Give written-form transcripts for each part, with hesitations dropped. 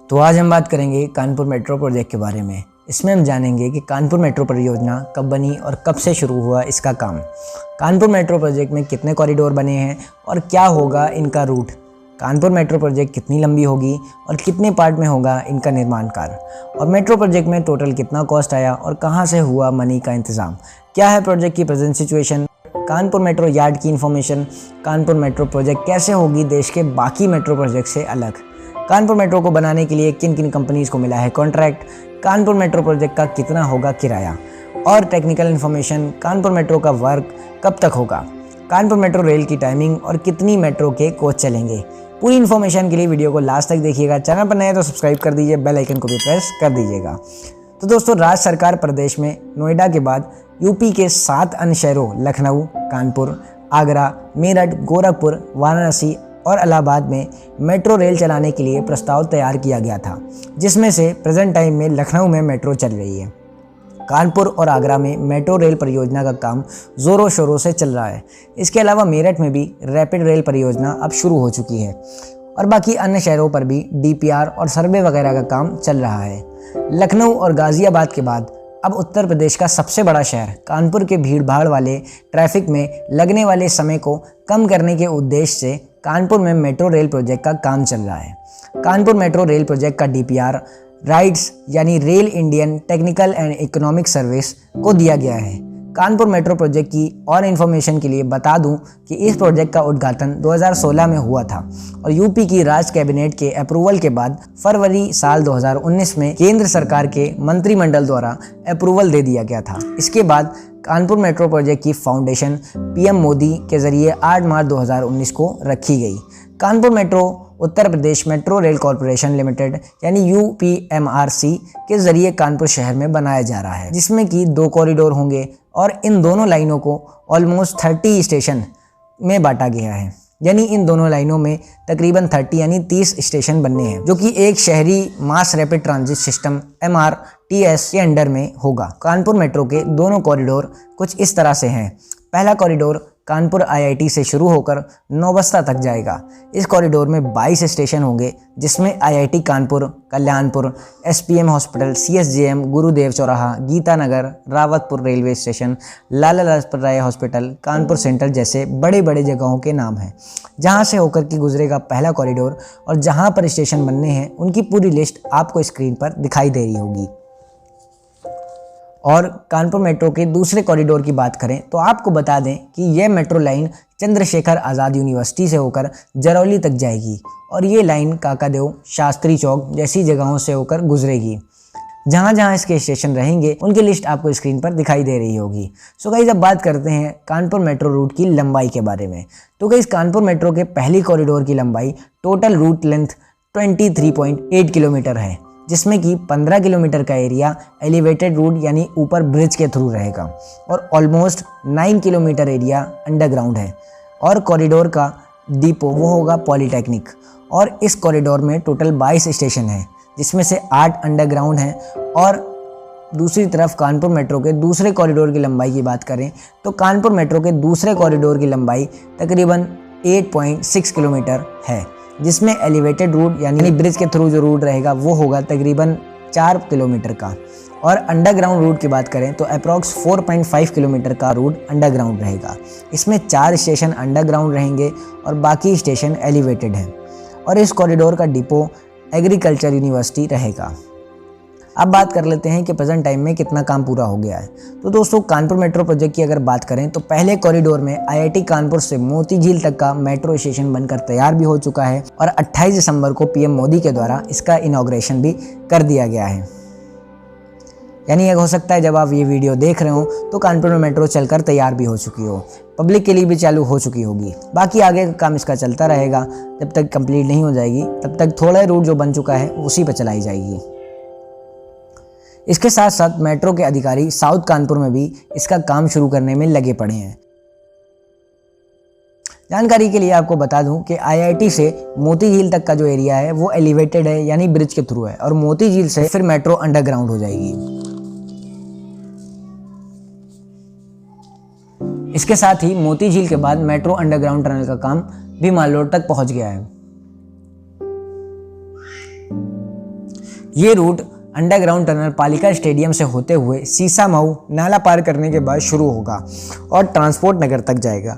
तो आज हम बात करेंगे कानपुर मेट्रो प्रोजेक्ट के बारे में। इसमें हम जानेंगे कि कानपुर मेट्रो परियोजना कब बनी और कब से शुरू हुआ इसका काम। कानपुर मेट्रो प्रोजेक्ट में कितने कॉरिडोर बने हैं और क्या होगा इनका रूट। कानपुर मेट्रो प्रोजेक्ट कितनी लंबी होगी और कितने पार्ट में होगा इनका निर्माण कार्य। और मेट्रो प्रोजेक्ट में टोटल कितना कॉस्ट आया और कहां से हुआ मनी का इंतज़ाम। क्या है प्रोजेक्ट की present situation. Kanpur metro yard की इन्फॉर्मेशन। कानपुर मेट्रो प्रोजेक्ट कैसे होगी देश के बाकी मेट्रो प्रोजेक्ट से अलग। कानपुर मेट्रो को बनाने के लिए किन किन कंपनीज को मिला है कॉन्ट्रैक्ट। कानपुर मेट्रो प्रोजेक्ट का कितना होगा किराया और टेक्निकल इन्फॉर्मेशन। कानपुर मेट्रो का वर्क कब तक होगा। कानपुर मेट्रो रेल की टाइमिंग और कितनी मेट्रो के कोच चलेंगे। पूरी इन्फॉर्मेशन के लिए वीडियो को लास्ट तक देखिएगा। चैनल पर नए तो सब्सक्राइब कर दीजिए, बेल आइकन को भी प्रेस कर दीजिएगा। तो दोस्तों, राज्य सरकार प्रदेश में नोएडा के बाद यूपी के 7 अन्य शहरों लखनऊ, कानपुर, आगरा, मेरठ, गोरखपुर, वाराणसी और इलाहाबाद में मेट्रो रेल चलाने के लिए प्रस्ताव तैयार किया गया था, जिसमें से प्रेजेंट टाइम में लखनऊ में मेट्रो चल रही है। कानपुर और आगरा में मेट्रो रेल परियोजना का काम ज़ोरों शोरों से चल रहा है। इसके अलावा मेरठ में भी रैपिड रेल परियोजना अब शुरू हो चुकी है और बाकी अन्य शहरों पर भी डीपीआर और सर्वे वगैरह का काम चल रहा है। लखनऊ और गाज़ियाबाद के बाद अब उत्तर प्रदेश का सबसे बड़ा शहर कानपुर के भीड़ भाड़ वाले ट्रैफिक में लगने वाले समय को कम करने के उद्देश्य से कानपुर में मेट्रो रेल प्रोजेक्ट का काम चल रहा है। कानपुर मेट्रो रेल प्रोजेक्ट का डीपीआर राइड्स यानी rail Indian technical and economic service को दिया गया है। कानपुर मेट्रो प्रोजेक्ट की और इन्फॉर्मेशन के लिए बता दूं कि इस प्रोजेक्ट का उद्घाटन 2016 में हुआ था और यूपी की राज्य कैबिनेट के अप्रूवल के बाद फरवरी साल 2019 में केंद्र सरकार के मंत्रिमंडल द्वारा अप्रूवल दे दिया गया था। इसके बाद कानपुर मेट्रो प्रोजेक्ट की फाउंडेशन पीएम मोदी के जरिए 8 मार्च 2019 को रखी गई। Kanpur metro Uttar Pradesh metro rail corporation limited यानी यूपीएमआरसी के जरिए कानपुर शहर में बनाया जा रहा है, जिसमें कि 2 कॉरिडोर होंगे और इन दोनों लाइनों को ऑलमोस्ट 30 स्टेशन में बांटा गया है। यानी इन दोनों लाइनों में तकरीबन 30 यानी 30 स्टेशन बनने हैं, जो कि एक शहरी mass rapid transit system MRTS के अंडर में होगा। कानपुर मेट्रो के दोनों कॉरिडोर कुछ इस तरह से हैं। पहला कॉरिडोर कानपुर IIT से शुरू होकर नौबस्ता तक जाएगा। इस कॉरिडोर में 22 स्टेशन होंगे, जिसमें IIT Kanpur, Kalyanpur, SPM hospital, CSJM, गुरुदेव चौराहा, गीता नगर, Rawatpur railway station, Lala Lajpat Rai hospital, Kanpur central जैसे बड़े बड़े जगहों के नाम हैं, जहां से होकर के गुजरेगा पहला कॉरिडोर। और जहां पर स्टेशन बनने हैं उनकी पूरी लिस्ट आपको स्क्रीन पर दिखाई दे रही होगी। और कानपुर मेट्रो के दूसरे कॉरिडोर की बात करें तो आपको बता दें कि यह metro line Chandrashekhar Azad university से होकर जरौली तक जाएगी और ये लाइन काकादेव, शास्त्री चौक जैसी जगहों से होकर गुजरेगी। जहाँ जहाँ इसके स्टेशन रहेंगे उनकी लिस्ट आपको स्क्रीन पर दिखाई दे रही होगी। सो गाइस, अब बात करते हैं कानपुर मेट्रो रूट की लंबाई के बारे में। तो गाइस, कानपुर मेट्रो के पहली कॉरिडोर की लंबाई टोटल रूट लेंथ 23.8 किलोमीटर है, जिसमें कि 15 किलोमीटर का एरिया एलिवेटेड रूट यानी ऊपर ब्रिज के थ्रू रहेगा और ऑलमोस्ट 9 किलोमीटर एरिया अंडरग्राउंड है। और कॉरिडोर का डिपो वो होगा पॉलीटेक्निक। और इस कॉरिडोर में टोटल 22 स्टेशन हैं, जिसमें से 8 अंडरग्राउंड हैं। और दूसरी तरफ कानपुर मेट्रो के दूसरे कॉरिडोर की लंबाई की बात करें तो कानपुर मेट्रो के दूसरे कॉरिडोर की लंबाई तकरीबन 8.6 किलोमीटर है, जिसमें एलिवेटेड रूट यानी ब्रिज के थ्रू जो रूट रहेगा वो होगा तकरीबन 4 किलोमीटर का। और अंडरग्राउंड रूट की बात करें तो अप्रॉक्स 4.5 किलोमीटर का रूट अंडरग्राउंड रहेगा। इसमें 4 स्टेशन अंडरग्राउंड रहेंगे और बाकी स्टेशन एलिवेटेड हैं। और इस कॉरिडोर का डिपो एग्रीकल्चर यूनिवर्सिटी रहेगा। अब बात कर लेते हैं कि प्रेजेंट टाइम में कितना काम पूरा हो गया है। तो दोस्तों, कानपुर मेट्रो प्रोजेक्ट की अगर बात करें तो पहले कॉरिडोर में IIT कानपुर से मोती झील तक का मेट्रो स्टेशन बनकर तैयार भी हो चुका है और 28 दिसंबर को PM मोदी के द्वारा इसका इनॉग्रेशन भी कर दिया गया है। यानी हो सकता है जब आप ये वीडियो देख रहे हो तो कानपुर में मेट्रो चलकर तैयार भी हो चुकी हो, पब्लिक के लिए भी चालू हो चुकी होगी। बाकी आगे का काम इसका चलता रहेगा, जब तक कंप्लीट नहीं हो जाएगी तब तक थोड़ा रूट जो बन चुका है उसी पर चलाई जाएगी। इसके साथ साथ मेट्रो के अधिकारी साउथ कानपुर में भी इसका काम शुरू करने में लगे पड़े हैं। जानकारी के लिए आपको बता दूं कि IIT से मोती झील तक का जो एरिया है वो एलिवेटेड है यानी ब्रिज के थ्रू है और मोती झील से फिर मेट्रो अंडरग्राउंड हो जाएगी। इसके साथ ही मोती झील के बाद मेट्रो अंडरग्राउंड टनल का काम भी मालरोड तक पहुंच गया है। ये रूट अंडरग्राउंड टनल पालिका स्टेडियम से होते हुए सीसामऊ नाला पार करने के बाद शुरू होगा और ट्रांसपोर्ट नगर तक जाएगा।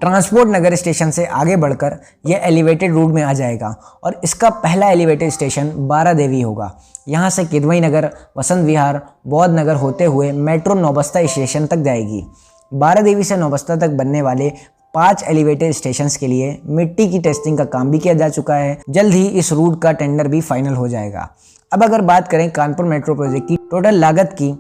ट्रांसपोर्ट नगर स्टेशन से आगे बढ़कर यह एलिवेटेड रूट में आ जाएगा और इसका पहला एलिवेटेड स्टेशन बारादेवी होगा। यहाँ से किदवई नगर, वसंत विहार, बौद्ध नगर होते हुए मेट्रो नौबस्ता स्टेशन तक जाएगी। बारादेवी से नौबस्ता तक बनने वाले 5 एलिवेटेड स्टेशंस के लिए मिट्टी की टेस्टिंग का काम भी किया जा चुका है। जल्द ही इस रूट का टेंडर भी फाइनल हो जाएगा। अब अगर बात करें कानपुर मेट्रो प्रोजेक्ट की टोटल लागत की,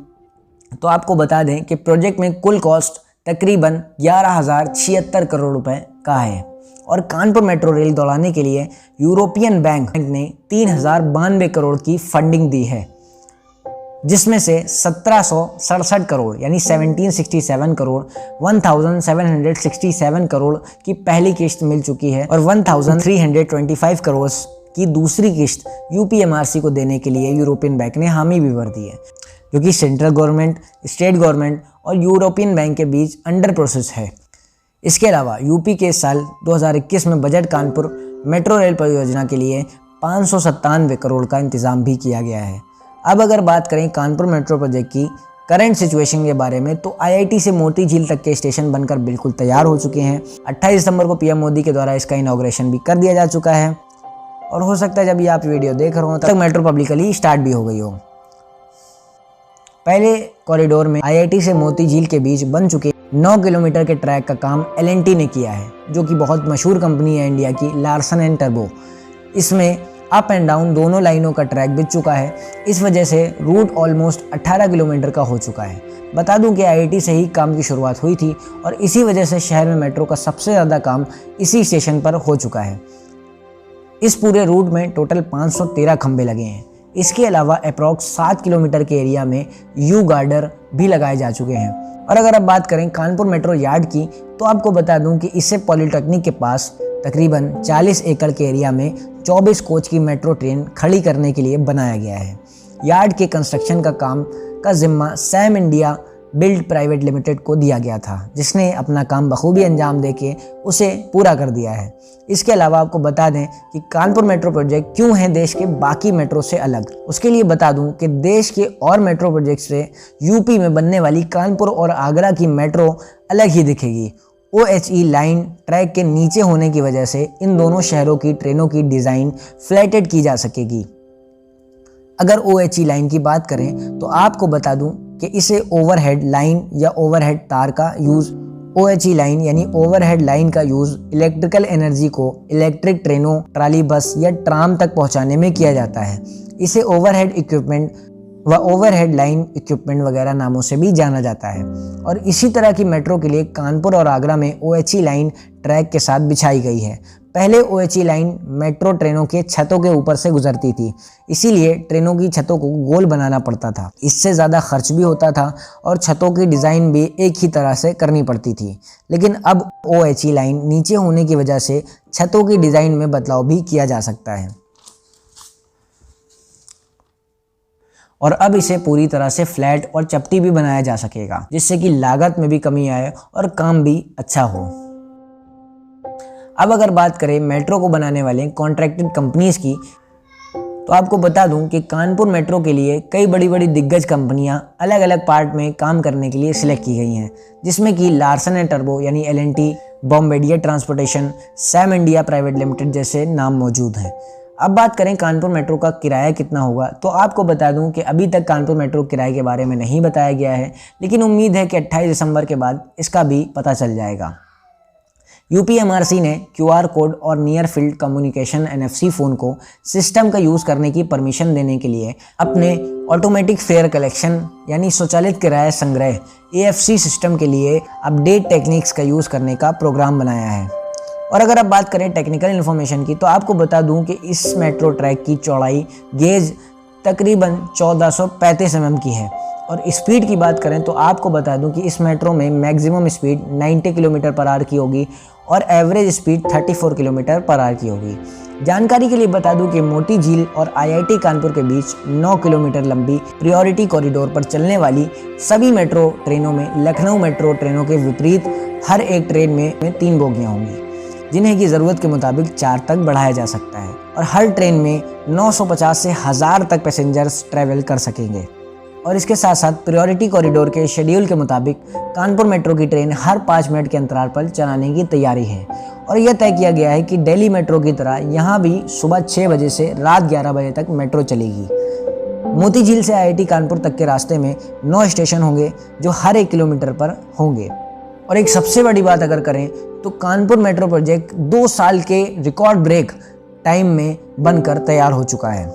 तो आपको बता दें कि प्रोजेक्ट में कुल कॉस्ट तकरीबन 11,076 करोड़ रुपए का है और कानपुर मेट्रो रेल दौड़ाने के लिए यूरोपियन बैंक ने 3,092 करोड़ की फंडिंग दी है, जिसमें से 1767 करोड़ यानी 1767 करोड़ 1767 करोड़ की पहली किश्त मिल चुकी है और 1325 करोड़ की दूसरी किश्त यूपीएमआरसी को देने के लिए यूरोपियन बैंक ने हामी भी भर दी है, जो कि सेंट्रल गवर्नमेंट, स्टेट गवर्नमेंट और यूरोपियन बैंक के बीच अंडर प्रोसेस है। इसके अलावा यूपी के साल 2021 में बजट कानपुर मेट्रो रेल परियोजना के लिए 597 करोड़ का इंतजाम भी किया गया है। अब अगर बात करें कानपुर मेट्रो प्रोजेक्ट की करंट सिचुएशन के बारे में, तो आईआईटी से मोती झील तक के स्टेशन बनकर बिल्कुल तैयार हो चुके हैं। 28 दिसंबर को पीएम मोदी के द्वारा इसका इनॉग्रेशन भी कर दिया जा चुका है और हो सकता है जब ये आप वीडियो देख रहे हो तब तक मेट्रो पब्लिकली स्टार्ट भी हो गई हो। पहले कॉरिडोर में आईआईटी से मोती झील के बीच बन चुके 9 किलोमीटर के ट्रैक का काम एल&टी ने किया है, जो कि बहुत मशहूर कंपनी है इंडिया की, लार्सन एंड टर्बो। इसमें अप एंड डाउन दोनों लाइनों का ट्रैक बिछ चुका है। इस वजह से रूट ऑलमोस्ट 18 किलोमीटर का हो चुका है। बता दूं कि आईआईटी से ही काम की शुरुआत हुई थी और इसी वजह से शहर में मेट्रो का सबसे ज़्यादा काम इसी स्टेशन पर हो चुका है। इस पूरे रूट में टोटल 513 खंभे लगे हैं। इसके अलावा अप्रॉक्स 7 किलोमीटर के एरिया में यू गार्डर भी लगाए जा चुके हैं। और अगर अब बात करें कानपुर मेट्रो यार्ड की, तो आपको बता दूं कि इसे पॉलिटेक्निक के पास तकरीबन 40 एकड़ के एरिया में 24 कोच की मेट्रो ट्रेन खड़ी करने के लिए बनाया गया है। यार्ड के कंस्ट्रक्शन का काम का जिम्मा Sam India build private limited को दिया गया था, जिसने अपना काम बखूबी अंजाम देके उसे पूरा कर दिया है। इसके अलावा आपको बता दें कि कानपुर मेट्रो प्रोजेक्ट क्यों है देश के बाकी मेट्रो से अलग। उसके लिए बता दूं कि देश के और मेट्रो प्रोजेक्ट से यूपी में बनने वाली कानपुर और आगरा की मेट्रो अलग ही दिखेगी। OHE लाइन ट्रैक के नीचे होने की वजह से इन दोनों शहरों की ट्रेनों की डिज़ाइन फ्लैटेड की जा सकेगी। अगर OHE लाइन की बात करें तो आपको बता दूं कि इसे ओवरहेड लाइन या ओवरहेड तार का यूज़, OHE लाइन यानी ओवरहेड लाइन का यूज़ इलेक्ट्रिकल एनर्जी को इलेक्ट्रिक ट्रेनों, ट्राली बस या ट्राम तक पहुंचाने में किया जाता है। इसे ओवरहेड इक्विपमेंट व ओवरहेड लाइन इक्विपमेंट वगैरह नामों से भी जाना जाता है। और इसी तरह की मेट्रो के लिए कानपुर और आगरा में OHE लाइन ट्रैक के साथ बिछाई गई है। पहले OHE लाइन मेट्रो ट्रेनों के छतों के ऊपर से गुजरती थी, इसीलिए ट्रेनों की छतों को गोल बनाना पड़ता था। इससे ज़्यादा खर्च भी होता था और छतों की डिज़ाइन भी एक ही तरह से करनी पड़ती थी। लेकिन अब OHE लाइन नीचे होने की वजह से छतों की डिज़ाइन में बदलाव भी किया जा सकता है और अब इसे पूरी तरह से फ्लैट और चपटी भी बनाया जा सकेगा, जिससे कि लागत में भी कमी आए और काम भी अच्छा हो। अब अगर बात करें मेट्रो को बनाने वाले कॉन्ट्रैक्टेड कंपनीज की, तो आपको बता दूं कि कानपुर मेट्रो के लिए कई बड़ी बड़ी दिग्गज कंपनियां अलग अलग पार्ट में काम करने के लिए सिलेक्ट की गई हैं, जिसमें कि लार्सन एंड टर्बो यानी L&T, Bombardier Transportation, Sam India Private Limited जैसे नाम मौजूद हैं। अब बात करें कानपुर मेट्रो का किराया कितना होगा, तो आपको बता दूं कि अभी तक कानपुर मेट्रो किराए के बारे में नहीं बताया गया है, लेकिन उम्मीद है कि 28 दिसंबर के बाद इसका भी पता चल जाएगा। यूपीएमआरसी ने QR कोड और near field communication NFC phone को सिस्टम का यूज़ करने की परमिशन देने के लिए अपने ऑटोमेटिक फेयर कलेक्शन यानी स्वचालित किराया संग्रह AFC सिस्टम के लिए अपडेट टेक्निक्स का यूज़ करने का प्रोग्राम बनाया है। और अगर अब बात करें टेक्निकल इन्फॉर्मेशन की, तो आपको बता दूं कि इस मेट्रो ट्रैक की चौड़ाई गेज तकरीबन 1435 mm की है। और स्पीड की बात करें तो आपको बता दूं कि इस मेट्रो में maximum speed 90 kilometre per hour की होगी और average speed 34 kilometre per hour की होगी। जानकारी के लिए बता दूं कि मोती झील और IIT कानपुर के बीच 9 किलोमीटर लंबी प्रायोरिटी कॉरिडोर पर चलने वाली सभी मेट्रो ट्रेनों में लखनऊ मेट्रो ट्रेनों के विपरीत हर एक ट्रेन में 3 बोगियां होंगी। जिन्हें की ज़रूरत के मुताबिक 4 तक बढ़ाया जा सकता है और हर ट्रेन में 950 से 1000 तक पैसेंजर्स ट्रैवल कर सकेंगे। और इसके साथ साथ प्रायोरिटी कॉरिडोर के शेड्यूल के मुताबिक कानपुर मेट्रो की ट्रेन हर 5 मिनट के अंतराल पर चलाने की तैयारी है और यह तय किया गया है कि दिल्ली मेट्रो की तरह यहाँ भी सुबह 6 बजे से रात 11 बजे तक मेट्रो चलेगी। मोती झील से IIT कानपुर तक के रास्ते में 9 स्टेशन होंगे जो हर 1 किलोमीटर पर होंगे। और एक सबसे बड़ी बात अगर करें तो कानपुर मेट्रो प्रोजेक्ट 2 साल के रिकॉर्ड ब्रेक टाइम में बनकर तैयार हो चुका है।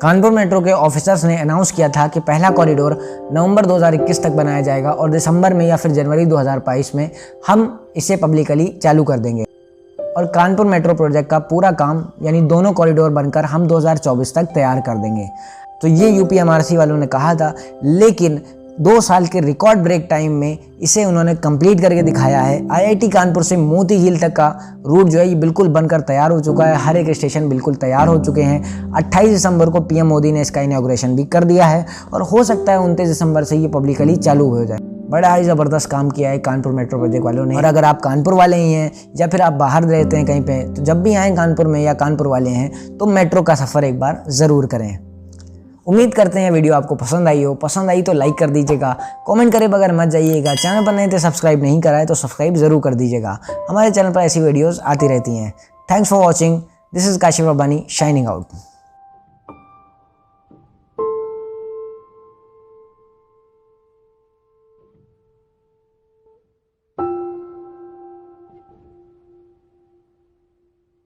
कानपुर मेट्रो के ऑफिसर्स ने अनाउंस किया था कि पहला कॉरिडोर नवंबर 2021 तक बनाया जाएगा और दिसंबर में या फिर जनवरी 2022 में हम इसे पब्लिकली चालू कर देंगे। और कानपुर मेट्रो प्रोजेक्ट का पूरा काम यानी दोनों कॉरिडोर बनकर हम 2024 तक तैयार कर देंगे। तो ये UPMRC वालों ने कहा था, लेकिन 2 साल के रिकॉर्ड ब्रेक टाइम में इसे उन्होंने कंप्लीट करके दिखाया है। IIT कानपुर से मोती झील तक का रूट जो है ये बिल्कुल बनकर तैयार हो चुका है। हर एक स्टेशन बिल्कुल तैयार हो चुके हैं। 28 दिसंबर को PM मोदी ने इसका इनॉग्रेशन भी कर दिया है और हो सकता है 29 दिसंबर से ये पब्लिकली चालू हो जाए। बड़ा ही ज़बरदस्त काम किया है कानपुर मेट्रो प्रोजेक्ट वालों ने। और अगर आप कानपुर वाले ही हैं या फिर आप बाहर रहते हैं कहीं पे, तो जब भी आएँ कानपुर में या कानपुर वाले हैं तो मेट्रो का सफ़र एक बार ज़रूर करें। उम्मीद करते हैं वीडियो आपको पसंद आई हो। पसंद आई तो लाइक कर दीजिएगा, कमेंट करे बगैर मत जाइएगा। चैनल पर नहीं थे सब्सक्राइब नहीं करा है तो सब्सक्राइब ज़रूर कर दीजिएगा। हमारे चैनल पर ऐसी वीडियोस आती रहती हैं। Thanks for watching. This is Kashif Rabbani shining out.